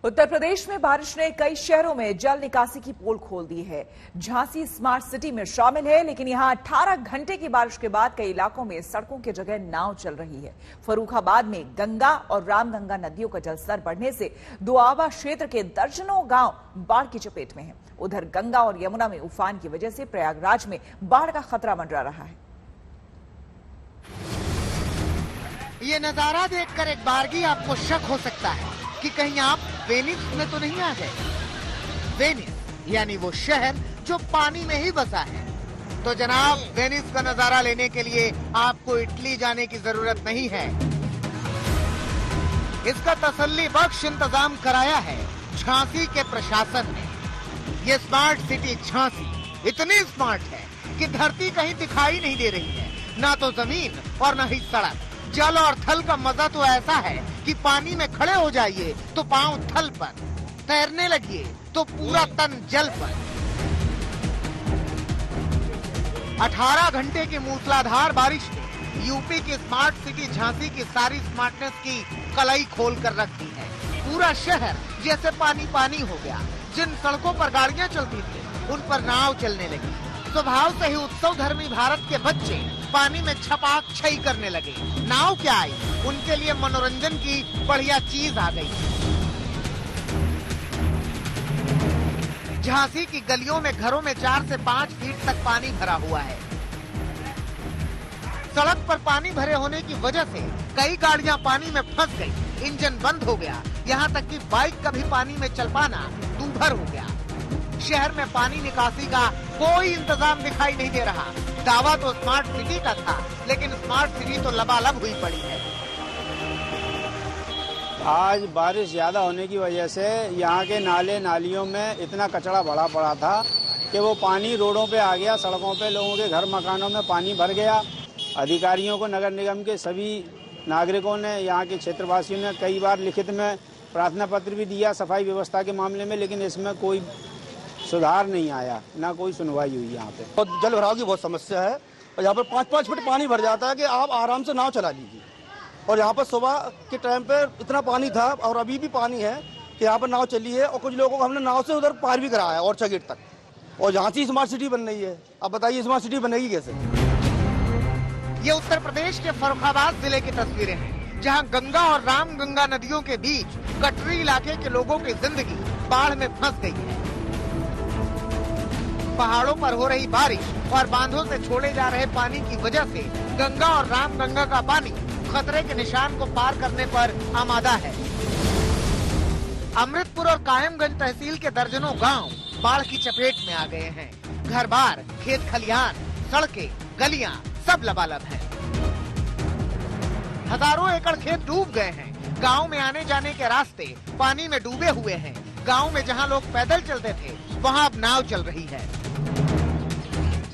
उत्तर प्रदेश में बारिश ने कई शहरों में जल निकासी की पोल खोल दी है। झांसी स्मार्ट सिटी में शामिल है, लेकिन यहां 18 घंटे की बारिश के बाद कई इलाकों में सड़कों की जगह नाव चल रही है। फर्रुखाबाद में गंगा और रामगंगा नदियों का जलस्तर बढ़ने से दोआबा क्षेत्र के दर्जनों गांव बाढ़ की चपेट में हैं। उधर गंगा और यमुना में उफान की वजह से प्रयागराज में बाढ़ का खतरा मंडरा रहा है। ये नजारा देखकर एक बारगी आपको शक हो सकता है कि कहीं आप वेनिस में तो नहीं आ गए। वेनिस यानी वो शहर जो पानी में ही बसा है। तो जनाब, वेनिस का नजारा लेने के लिए आपको इटली जाने की जरूरत नहीं है। इसका तसल्ली बख्श इंतजाम कराया है झांसी के प्रशासन ने। ये स्मार्ट सिटी झांसी इतनी स्मार्ट है कि धरती कहीं दिखाई नहीं दे रही है, ना तो जमीन और न ही सड़क। जल और थल का मजा तो ऐसा है कि पानी में खड़े हो जाइए तो पांव थल पर, तैरने लगिए तो पूरा तन जल पर। 18 घंटे की मूसलाधार बारिश ने यूपी की स्मार्ट सिटी झांसी की सारी स्मार्टनेस की कलाई खोल कर रखी है। पूरा शहर जैसे पानी पानी हो गया। जिन सड़कों पर गाड़ियां चलती थी उन पर नाव चलने लगी। स्वभाव से ही उत्सव धर्मी भारत के बच्चे पानी में छपाक छई करने लगे। नाव क्या आई, उनके लिए मनोरंजन की बढ़िया चीज आ गई। झांसी की गलियों में घरों में 4 से 5 फीट तक पानी भरा हुआ है। सड़क पर पानी भरे होने की वजह से कई गाड़ियां पानी में फंस गई। इंजन बंद हो गया। यहाँ तक कि बाइक का भी पानी में चल पाना दूभर हो गया। शहर में पानी निकासी का कोई इंतजाम दिखाई नहीं दे रहा। दावा तो स्मार्ट सिटी का था, लेकिन स्मार्ट सिटी तो लबालब हुई पड़ी है। आज बारिश ज्यादा होने की वजह से यहाँ के नाले नालियों में इतना कचरा भरा पड़ा था कि वो पानी रोडों पे आ गया। सड़कों पे लोगों के घर मकानों में पानी भर गया। अधिकारियों को, नगर निगम के सभी नागरिकों ने, यहाँ के क्षेत्रवासियों ने कई बार लिखित में प्रार्थना पत्र भी दिया सफाई व्यवस्था के मामले में, लेकिन इसमें कोई सुधार नहीं आया, ना कोई सुनवाई हुई। यहाँ पे और जल भराव की बहुत समस्या है और यहाँ पर 5-5 फुट पानी भर जाता है कि आप आराम से नाव चला लीजिए। और यहाँ पर सुबह के टाइम पे इतना पानी था और अभी भी पानी है कि यहाँ पर नाव चली है और कुछ लोगों को हमने नाव से उधर पार भी कराया और गेट तक। और झांसी स्मार्ट सिटी बन रही है। अब बताइए स्मार्ट सिटी बनेगी कैसे? ये उत्तर प्रदेश के फर्रुखाबाद जिले की तस्वीरें हैं, जहाँ गंगा और रामगंगा नदियों के बीच कटरी इलाके के लोगों की जिंदगी बाढ़ में फंस गई है। पहाड़ों पर हो रही बारिश और बांधों से छोड़े जा रहे पानी की वजह से गंगा और रामगंगा का पानी खतरे के निशान को पार करने पर आमादा है। अमृतपुर और कायमगंज तहसील के दर्जनों गांव बाढ़ की चपेट में आ गए हैं। घर बार, खेत खलिहान, सड़कें, गलियां सब लबालब हैं। हजारों एकड़ खेत डूब गए हैं। गांव में आने जाने के रास्ते पानी में डूबे हुए हैं। गांव में जहां लोग पैदल चलते थे वहां अब नाव चल रही है।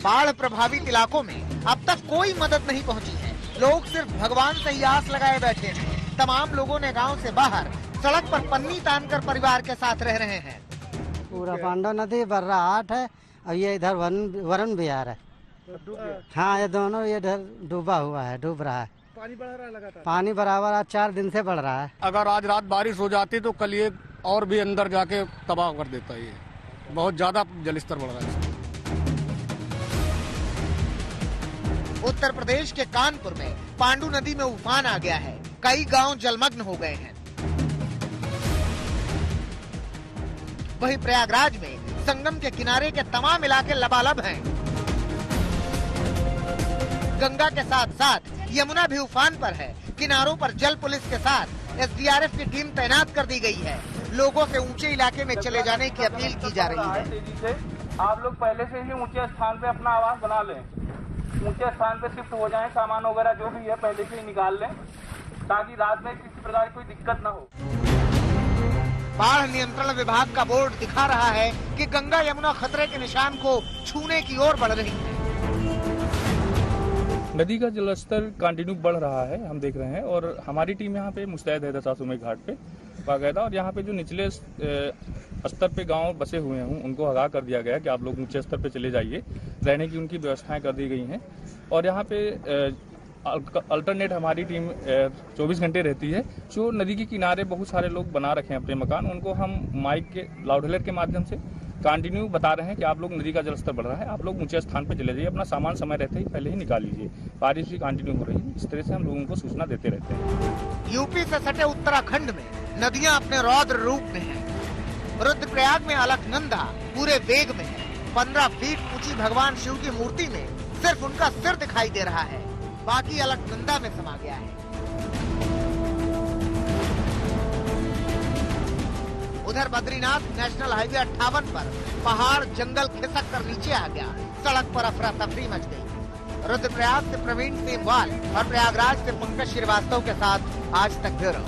बाढ़ प्रभावित इलाकों में अब तक कोई मदद नहीं पहुंची है। लोग सिर्फ भगवान से ही आस लगाए बैठे हैं। तमाम लोगों ने गांव से बाहर सड़क पर पन्नी तानकर परिवार के साथ रह रहे हैं। पूरा पांडव नदी बर्राहाट है और ये इधर वरुण विहार है। हाँ, ये दोनों ये इधर डूबा हुआ है, डूब रहा है। पानी बढ़ रहा है लगातार। पानी बराबर आज 4 दिन से बढ़ रहा है। अगर आज रात बारिश हो जाती तो कल ये और भी अंदर जाके तबाह कर देता। ये बहुत ज्यादा जलस्तर बढ़ रहा है। उत्तर प्रदेश के कानपुर में पांडू नदी में उफान आ गया है। कई गांव जलमग्न हो गए हैं। वहीं प्रयागराज में संगम के किनारे के तमाम इलाके लबालब हैं। गंगा के साथ साथ यमुना भी उफान पर है। किनारों पर जल पुलिस के साथ एसडीआरएफ की टीम तैनात कर दी गई है। लोगों से ऊंचे इलाके में चले जाने की अपील की जा रही है। तेजी से आप लोग पहले से ही ऊंचे स्थान पे अपना आवास बना लें। ऊंचे स्थान पे शिफ्ट हो जाएं। सामान वगैरह जो भी है पहले से ही निकाल लें, ताकि रात में किसी प्रकार की कोई दिक्कत न हो। बाढ़ नियंत्रण विभाग का बोर्ड दिखा रहा है कि गंगा यमुना खतरे के निशान को छूने की ओर बढ़ रही है। नदी का जलस्तर कंटिन्यू बढ़ रहा है, हम देख रहे हैं। और हमारी टीम यहाँ पे मुस्तैद है दशाश्वमेध घाट पे बाकायदा। और यहाँ पे जो निचले स्तर पे गांव बसे हुए हैं उनको आगाह कर दिया गया है कि आप लोग ऊंचे स्तर पे चले जाइए। रहने की उनकी व्यवस्थाएं कर दी गई हैं। और यहाँ पे अल्टरनेट हमारी टीम 24 घंटे रहती है। जो नदी के किनारे बहुत सारे लोग बना रखे हैं अपने मकान, उनको हम माइक के लाउडहेलर के माध्यम से कंटिन्यू बता रहे हैं कि आप लोग नदी का जलस्तर बढ़ रहा है, आप लोग ऊंचे स्थान पर चले जाइए, अपना सामान समय रहते ही पहले ही निकाल लीजिए। बारिश भी कंटिन्यू हो रही है, इस तरह से हम लोगों को सूचना देते रहते हैं। यूपी से सटे उत्तराखंड में नदियां अपने रौद्र रूप में हैं। रुद्रप्रयाग में अलकनंदा पूरे वेग में है। 15 फीट ऊंची भगवान शिव की मूर्ति में सिर्फ उनका सिर दिखाई दे रहा है, बाकी अलकनंदा में समा गया है। उधर बद्रीनाथ नेशनल हाईवे 58 पर पहाड़ जंगल खिसक कर नीचे आ गया, सड़क पर अफरा तफरी मच गई। रुद्रप्रयाग से प्रवीण सेमवाल और प्रयागराज से पंकज श्रीवास्तव के साथ आज तक ब्यूरो।